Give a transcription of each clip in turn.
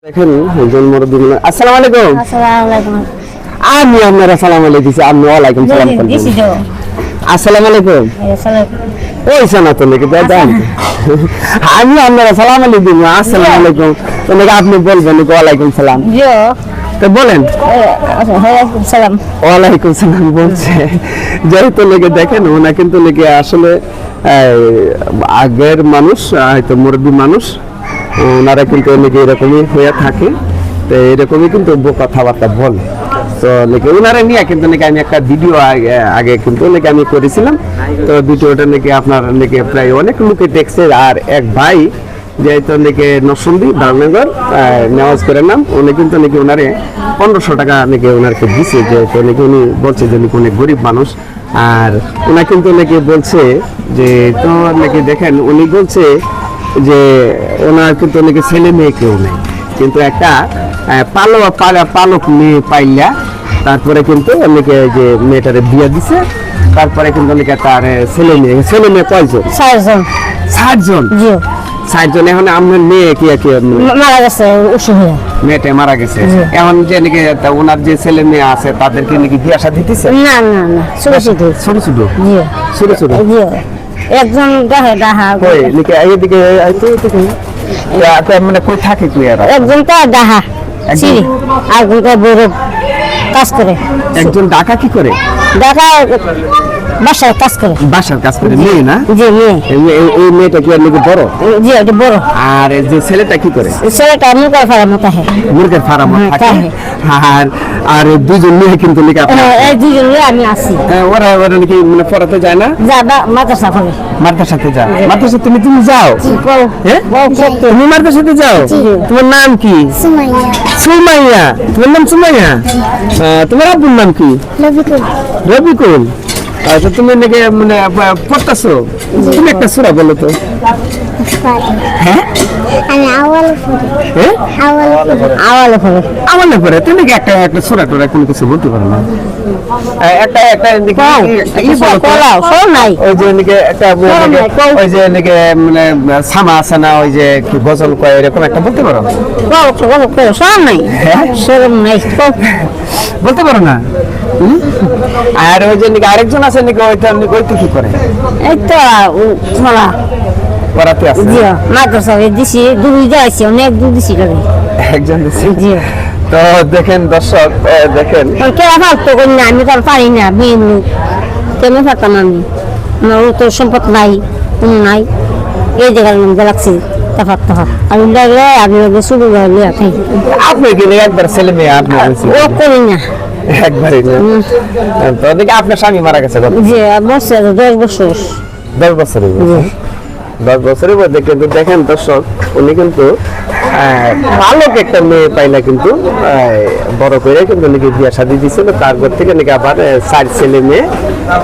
দেখেন একজন মুরব্বী বলে আসসালামু আলাইকুম। আসসালামু আলাইকুম। আমি আপনারা সালাম আলাইকুম দিছি, আপনি ওয়ালাইকুম সালাম দিছি তো। আসসালামু আলাইকুম। আসসালামু ওই শোনা তো নাকি দাদা আমি আপনারা সালাম আলাইকুম আসসালামু আলাইকুম তো নাকি আপনি বলবেন ওয়ালাইকুম সালাম। জিও। তো বলেন ওয়ালাইকুম সালাম। ওয়ালাইকুম সালাম বলছে। যেহেতু লেগে দেখেন ওনা কিন্তু লেগে আসলে আগের মানুষ হয়তো মুরব্বী মানুষ, ওনারা কিন্তু লেগে এরকমই হয়ে থাকে, তো এরকমই কিন্তু কথাবার্তা বলে। তো লেগে ওনারা নিয়ে কিন্তু নাকি আমি একটা ভিডিও আগে কিন্তু নাকি আমি করেছিলাম, তো ভিডিওটা নাকি আপনার নাকি প্রায় অনেক লোকে দেখছে। আর এক ভাই যেহেতু নাকি নরসিংদী বারনগর নেওয়াজ করে নাম, উনি কিন্তু নাকি ওনারে 1500 টাকা নাকি ওনারকে দিছে, যেহেতু নাকি উনি বলছে যে নাকি অনেক গরিব মানুষ। আর ওনা কিন্তু নাকি বলছে যে তো নাকি দেখেন উনি বলছে যে ওনার কিন্তু নাকি ছেলে মেয়ে কেউ নেই, কিন্তু একটা পালক মেয়ে পাইলা তারপরে কিন্তু অনেকে যে মেয়েটারে বিয়ে দিছে, তারপরে কিন্তু অনেকে তার ছেলে মেয়ে কয়জন? 60 জন। জিও। 60 জন। এখন আপনার মেয়ে কি মারা গেছে অসুখ হয়ে। মেয়েটা মারা গেছে, এখন যে নাকি ওনার যে ছেলে মেয়ে আছে তাদেরকে নাকি বিয়ে শাদী দিতেছে? না না না, ছোট ছোট। ছোট ছোট। জিও। ছোট ছোট। জিও। একজন দেখে ডাহা। কই নাকি এদিকে আইতো মানে কই থাকে কি এরা? একজন তো ডাহা সিরি, আর একজন বড় কাজ করে। একজন ঢাকা কি করে? ঢাকা বাসায় কাজ করে। বাসার কাজ করে। মেয়ে না? জি মেয়ে। এই মেয়েটা কি আর নাকি বড়? জি এটা বড়। আর এই যে ছেলেটা কি করে? ছেলেটা মুরগের ফার্মে থাকে। মুরগের ফার্মে থাকে। আর আর দুজন মেয়ে কিন্তু নাকি আপনার এই দুজন আমি আছি। ওরা নাকি মানে পড়াতে যায় না? যাবা মাদ্রাসা করে। মাদ্রাসাতে যায়। মাদ্রাসা তুমি যাও? হ্যাঁ তুমি মাদ্রাসাতে যাও? তোমার নাম কি? সুমাইয়া। সুমাইয়া। তোমার নাম সুমাইয়া? তোমার আব্বুর নাম কি? রবিকুল। রবিকুল। আচ্ছা তুমি নাকি মানে পড়তেছো? তুমি একটা সূরা বলো তো। হ্যাঁ আমি আওয়ালে পড়ি। হ্যাঁ আওয়ালে পড়ি। আমালে পড়ে তুমি কি একটা সূরা টোরা কোনো কিছু বলতে পারো না? একটা ই বলো তো। কোন নাই। ওই যে নাকি একটা ওই যে নাকি মানে সামা আছে না, ওই যে কি গজল কয় এরকম একটা বলতে পারো? সব নাই। শরম নাই। বলতে পারো না? আর ওই যে নাকি আরেকজন আছে নাকি ওইটা ওইটা কি করে? এই তো মালা পড়াতে আছে। জি মাদ্রাসা দিছি, দুই যাইছি, অনেক দূর দিছি লাগে। একজন দিছি। জি। তো দেখেন দর্শক, দেখেন কে আবার তো করি না, আমি তো আর পারি না, বিন কেমন পারতাম আমি, আমার তো সম্পদ নাই, কোনো নাই, এই জায়গার মধ্যে লাগছি তাফার আমি লাগলে আমি শুরু করলে আপনি কি একবার ছেলে মেয়ে আপনি ও করি না একবারই না? তো দেখি আপনার স্বামী মারা গেছে কত? জি বসে 10 বছর। 10 বছরের 10 বছরের মধ্যে কিন্তু দেখেন দর্শক উনি কিন্তু ভালোক একটা মেয়ে পাইলা কিন্তু বড় করে কিন্তু নাকি বিয়ে শাদী দিয়েছিল, তারপর থেকে নাকি আবার 4 ছেলে মেয়ে।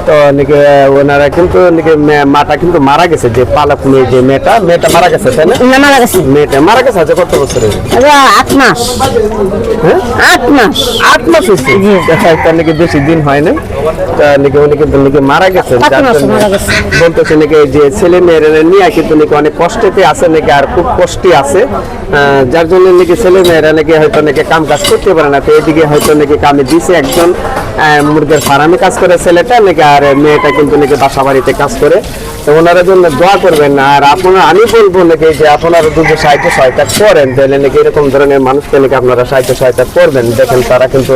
তো নাকি ওনারা কিন্তু নাকি মাটা কিন্তু মারা গেছে, যে পালক মেয়ে যে মেয়েটা মারা গেছে, তাই না? মারা গেছে। মেয়েটা মারা গেছে আজ কত বছরের? 8 মাস। হ্যাঁ 8 মাস। 8 মাস হয়েছে। তার নাকি বেশি দিন হয় নাই, নাকি উনি কিন্তু নাকি মারা গেছেন। বলতেছে নাকি যে ছেলে মেয়েরা নিয়ে কিন্তু নাকি অনেক কষ্টেতে আছে নাকি, আর খুব কষ্টে আছে, যার জন্য নাকি ছেলে মেয়েরা নাকি হয়তো নাকি কাম কাজ করতে পারে না। তো এদিকে হয়তো নাকি কামে দিছে একজন, মুরগের ফার্মে কাজ করে ছেলেটা নাকি, আর মেয়েটা কিন্তু নাকি বাসা বাড়িতে কাজ করে। তো ওনারা জন্য দোয়া করবেন না। আর আপনারা আমি বলবো নাকি যে আপনারা যদি সাহায্য সহায়তা করেন তাহলে নাকি এরকম ধরনের মানুষকে নাকি আপনারা সাহায্য সহায়তা করবেন। দেখেন তারা কিন্তু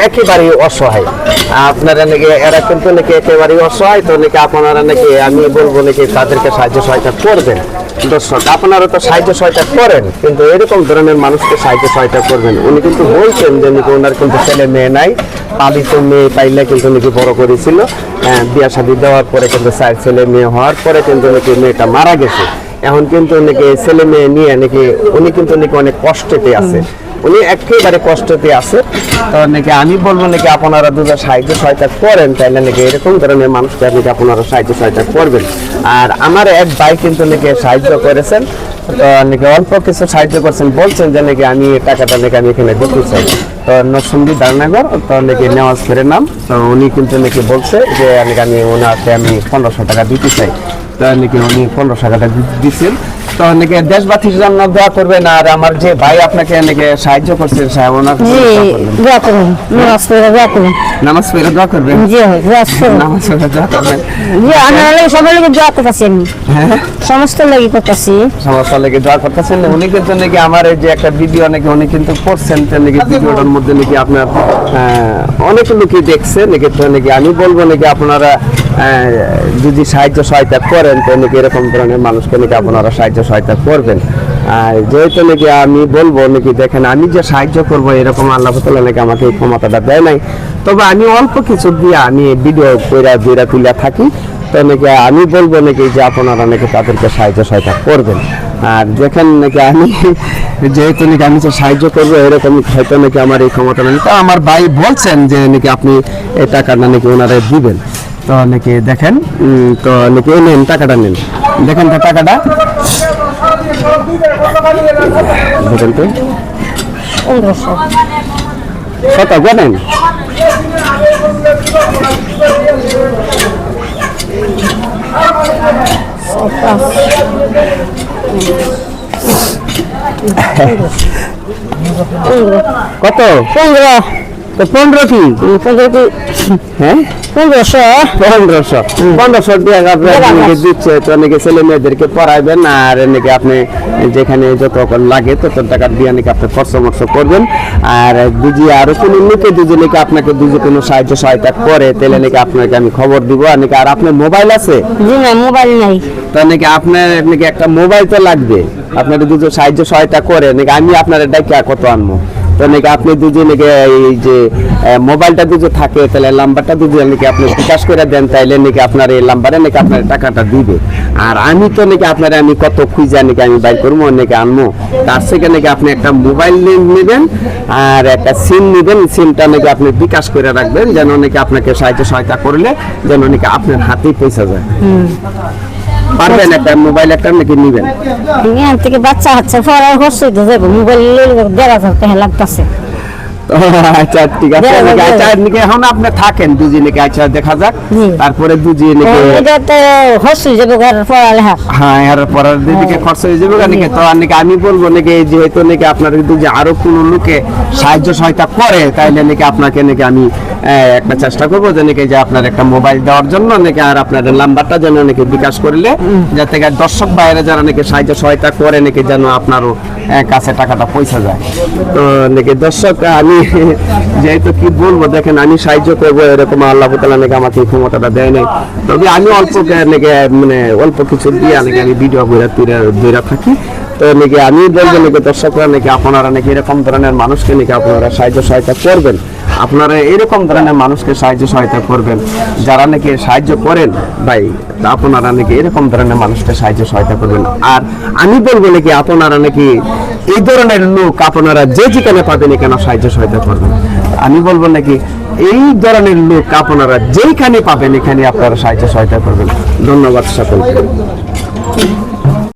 একেবারেই অসহায়, আপনারা নাকি এরা কিন্তু নাকি একেবারেই অসহায়। তো নাকি আপনারা নাকি আমি বলবো নাকি তাদেরকে সাহায্য সহায়তা করবেন। দর্শক আপনারা তো সাহায্য সহায়তা করেন, কিন্তু এরকম ধরনের মানুষকে সাহায্য সহায়তা করবেন। উনি কিন্তু বলছেন যে নাকি ওনার কিন্তু ছেলে মেয়ে নাই, পালিত মেয়ে পাইলে কিন্তু নাকি বড় করেছিল, বিয়া শাদী দেওয়ার পরে কিন্তু 4 ছেলে মেয়ে হওয়ার পরে কিন্তু নাকি মেয়েটা মারা গেছে। এখন কিন্তু নাকি ছেলে মেয়ে নিয়ে নাকি উনি কিন্তু নাকি অনেক কষ্টতে আছে, উনি একেবারে কষ্টতে আছে। তো নাকি আমি বলবো নাকি আপনারা যদি সাহায্য সহায়তা করেন তাহলে নাকি এরকম ধরনের মানুষকে নাকি আপনারা সাহায্য সহায়তা করবেন। আর আমার এক ভাই কিন্তু নাকি সাহায্য করেছেন, তো নাকি অল্প কিছু সাহায্য করছেন, বলছেন যে নাকি আমি টাকাটা নাকি আমি এখানে দিতে চাই। তো নরসিংদী বারনগর, তো নাকি নেওয়াজ করে নাম। তো উনি কিন্তু নাকি বলছে যে আমি ওনাকে 1500 টাকা দিতে চাই। নাকি উনি 1500 টাকা দিচ্ছেন। তো নাকি দেশবাসীর জন্য দোয়া করবেন, আর আমার যে ভাই আপনাকে নাকি সাহায্য করছে সাহেব ওনার জন্য জি দোয়া করবেন। দোয়া করুন, নামাজ পড়ে দোয়া করুন। নামাজ পড়ে দোয়া করবেন। জি দোয়া করুন। নামাজ পড়ে দোয়া করবেন। জি আমি সবাই লোক দোয়া করতেছি, আমি হ্যাঁ সমস্ত লাগি করতেছি। সমস্যা লেগে দোয়া করতেছেন। উনি কিন্তু নাকি আমার এই যে একটা ভিডিও নাকি উনি কিন্তু করছেন, তো নাকি ভিডিওটার মধ্যে নাকি আপনার অনেক লোকই দেখছে নাকি, তো নাকি আমি বলবো নাকি আপনারা যদি সাহায্য সহায়তা করেন তো নাকি এরকম ধরনের মানুষকে নাকি আপনারা সাহায্য সহায়তা করবেন। আর যেহেতু নাকি আমি বলবো নাকি দেখেন আমি যে সাহায্য করবো এরকম আল্লাহ তাআলা নাকি আমাকে এই ক্ষমতাটা দেয় নাই, তবে আমি অল্প কিছু দিয়ে আমি ভিডিও কইরা দুইরা তুলে থাকি, তো নাকি আমি বলবো নাকি যে আপনারা নাকি তাদেরকে সাহায্য সহায়তা করবেন। আর দেখেন নাকি আমি যেহেতু নাকি আমি যে সাহায্য করবো এরকম হয়তো নাকি আমার এই ক্ষমতা নেই, তো আমার ভাই বলছেন যে নাকি আপনি এই টাকাটা নাকি ওনারা দিবেন। তো নাকি দেখেন তো নাকি নেন টাকাটা নেন, দেখেন তো টাকাটা দেখেন তো 1500 কত জানেন? কত? 15 তো 15 কি? 15 কি? হ্যাঁ 1500 1500 টাকা আপনাকে দিচ্ছে, তো নাকি ছেলে মেয়েদেরকে পড়াইবেন, আর নাকি আপনি যেখানে যত লাগে তত টাকা দিয়ে নাকি আপনি খরচ করবেন। আর বুঝি আরো কোনো লোকে যদি নাকি আপনাকে দুজি কোনো সাহায্য সহায়তা করে তাহলে নাকি আপনাকে আমি খবর দিব। আর নাকি আর আপনার মোবাইল আছে? জি না মোবাইল নাই। তো নাকি আপনার নাকি একটা মোবাইল তো লাগবে, আপনার দুজন সাহায্য সহায়তা করে নাকি আমি আপনার ডাইকা কত আনবো। তো নাকি আপনি দুজন নাকি এই যে মোবাইলটা দুজন থাকে তাহলে নাম্বারটা দুজন নাকি আপনি বিকাশ করে দেন, তাইলে নাকি আপনার এই নাম্বারে নাকি আপনার টাকাটা দিবে। আর আমি তো নাকি আপনার আমি কত খুঁজা নাকি আমি বাইর করবো নাকি আনবো, তার থেকে নাকি আপনি একটা মোবাইল নেবেন আর একটা সিম নেবেন, সিমটা নাকি আপনি বিকাশ করে রাখবেন যেন নাকি আপনাকে সাহায্য সহায়তা করলে যেন নাকি আপনার হাতেই পয়সা যায়। পারবেন? একটা মোবাইল একটা নাকি নিবেন? এখান থেকে বাচ্চা হচ্ছে পড়ার খরচ হইতে যাবো, মোবাইল 1500 টাকা লাগতেছে। আচ্ছা ঠিক আছে, আচ্ছা নাকি এখন আপনি থাকেন দুজনেকে, আচ্ছা দেখা যাক তারপরে দুজনেকে এটা তো খরচ হয়ে যাবে পড়ালেখা। হ্যাঁ আর পরের দিকে খরচ হয়ে যাবে নাকি। তো আর নাকি আমি বলবো নাকি যেহেতু নাকি আপনার যদি যে আরো কোনো লোকে সাহায্য সহায়তা করে তাইলে নাকি আপনাকে নাকি আমি একটা চেষ্টা করবো যে নাকি যে আপনার একটা মোবাইল দেওয়ার জন্য নাকি, আর আপনার নাম্বারটা যেন নাকি বিকাশ করলে যাতে দর্শক বাইরে যারা নাকি সাহায্য সহায়তা করে নাকি যেন আপনারও কাছে টাকাটা পৌঁছা যায়। তো নাকি দর্শক আমি যেহেতু কি বলবো দেখেন আমি সাহায্য করবো এরকম আল্লাহ তাআলা নাকি আমাকে এই ক্ষমতাটা দেয় নাই, তবে আমি অল্প নাকি মানে অল্প কিছু দিয়ে নাকি আমি ভিডিও বইরা থাকি। তো নাকি আমি বলবো নাকি দর্শকরা নাকি আপনারা নাকি এরকম ধরনের মানুষকে নাকি আপনারা সাহায্য সহায়তা করবেন, আপনারা এরকম ধরনের মানুষকে সাহায্য সহায়তা করবেন যারা নাকি সাহায্য করেন ভাই, আপনারা নাকি এরকম ধরনের মানুষকে সাহায্য সহায়তা করবেন। আর আমি বলবো নাকি আপনারা নাকি এই ধরনের লোক আপনারা যে যেখানে পাবেন এখানে সাহায্য সহায়তা করবেন। আমি বলবো নাকি এই ধরনের লোক আপনারা যেখানে পাবেন এখানে আপনারা সাহায্য সহায়তা করবেন। ধন্যবাদ সকলকে।